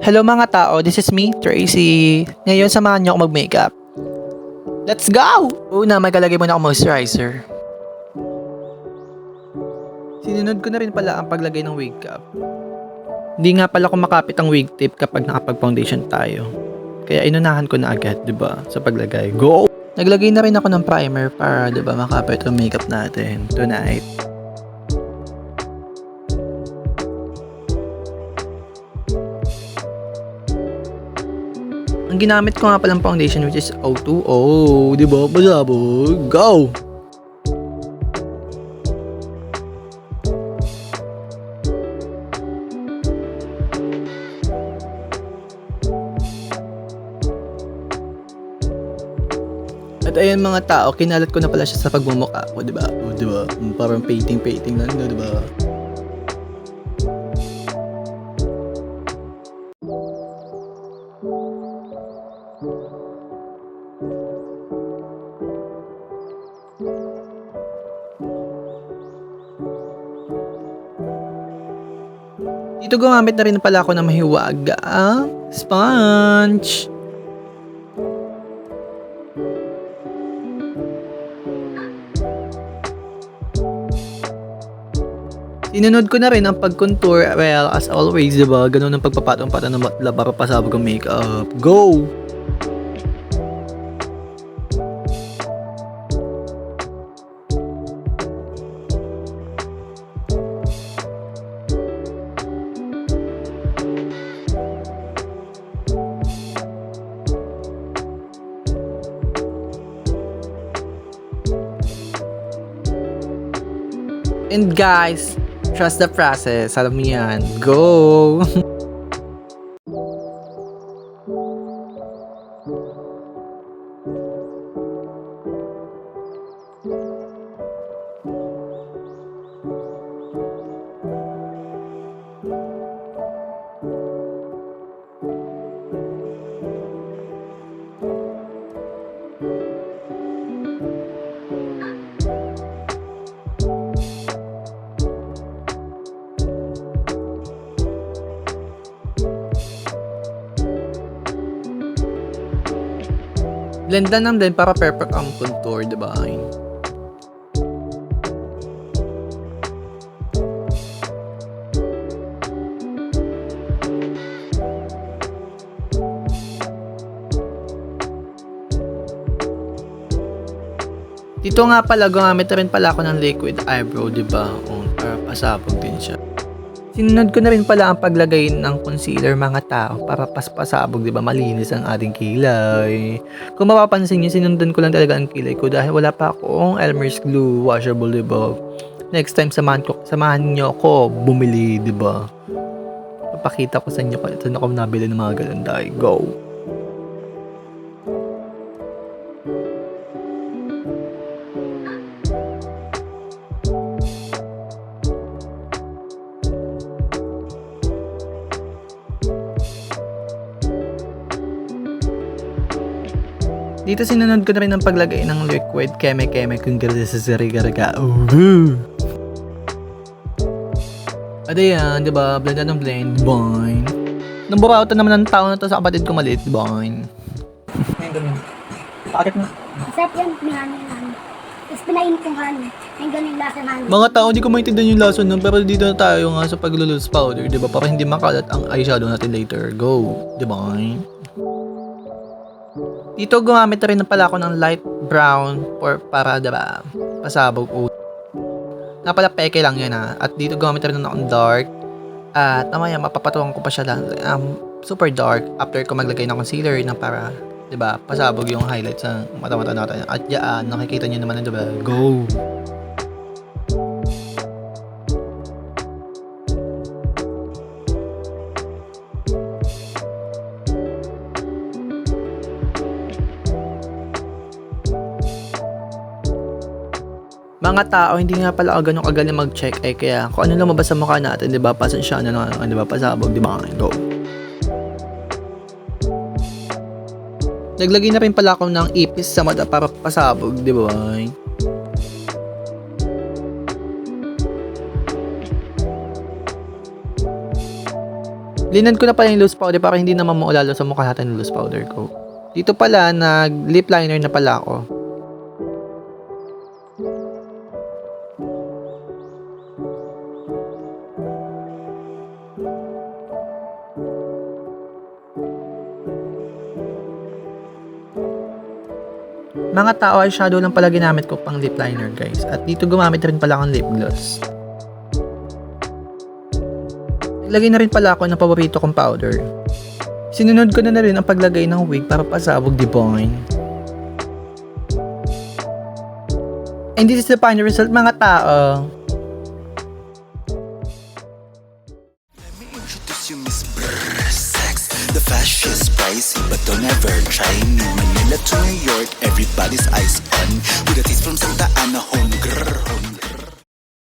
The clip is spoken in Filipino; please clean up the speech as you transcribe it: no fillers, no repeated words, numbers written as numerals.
Hello mga tao, this is me, Tracy. Ngayon, samahan niyo ako mag-makeup. Let's go! Una, maglalagay muna ako moisturizer. Sinunod ko na rin pala ang paglagay ng wig cap. Hindi nga pala kumakapit ang wig tip kapag nakapag-foundation tayo. Kaya inunahan ko na agad, 'di ba, sa paglagay. Go! Naglagay na rin ako ng primer para, 'di ba, makapit ang makeup natin tonight. Ang ginamit ko nga palang foundation which is O2O, di ba? Pasabog. Go! At ayan mga tao, kinalat ko na pala siya sa pagmumukha ko, di ba? O, di ba? Parang painting lang, di ba? Dito gumamit na rin pala ako ng mahiwagang sponge. Sinunod ko na rin ang pag-contour. Well, as always, diba? Ganun ang pagpapatong-patong ng matla para pasabog ang makeup. Go! And guys, trust the process. Alam mo yan. Go! Blendan lang din para perfect ang contour, diba? Dito nga pala, gumamit na rin pala ako ng liquid eyebrow, diba? Para pasabog din siya. Sinunod ko na rin pala ang paglagay ng concealer mga tao para paspasabog, di ba? Malinis ang ating kilay. Kung mapapansin niyo, sinundan ko lang talaga ang kilay ko dahil wala pa akong Elmer's glue washable, di ba? Next time, samahan niyo ako bumili, di ba? Papakita ko sa inyo kung saan ako nabili ng mga ganun dahil. Go! Dito sinunod ko na rin ang paglagay ng liquid keme-keme kung garga. At ayan, diba? Blend ng blend. Boing. Namburautan naman ng tao na to sa kapatid ko maliit. Boing. Ngayon ganun. Bakit mo? Sarap yan, may honey. Tapos pinain kong honey. Ngayon ganun yung lasa ng honey. Mga tao, hindi ko maintindihan yung lason nun. Pero dito na tayo nga sa paglulus powder. Diba? Para hindi makalat ang eyeshadow natin later. Go. Diba? Dito gumamit na rin pala ako ng light brown para diba, pasabog ulo. Napala peke lang yan ha. At dito gumamit na rin ako ng dark. At mamaya mapapatukan ko pa siya lang. Super dark after ko maglagay ng concealer na para diba, pasabog yung highlights sa mata-mata natin. At yan, nakikita nyo naman diba, go! Mga tao, hindi nga pala ako ganun kagaling mag-check kaya kung ano lumabas sa mukha natin, di ba? Pasensya na lang, di ba? Pasabog, di ba? Go. Naglagay na rin pala ako ng ipis sa mata para pasabog, di ba? Linad ko na pala yung loose powder para hindi naman maulalo sa mukha natin yung loose powder ko. Dito pala, nag-lip liner na pala ako. Mga tao eyeshadow lang pala ginamit ko pang lip liner guys. At dito gumamit rin pala akong lip gloss. Naglagay na rin pala ako ng paborito kong powder. Sinunod ko na rin ang paglagay ng wig para pasabog di boy. And this is the final result mga tao. Introduce you Miss Brr Sex. The fashion is pricey, but don't ever try me. Manila to New York, everybody's eyes on. With a taste from Santa Ana, home grrr, home grrr.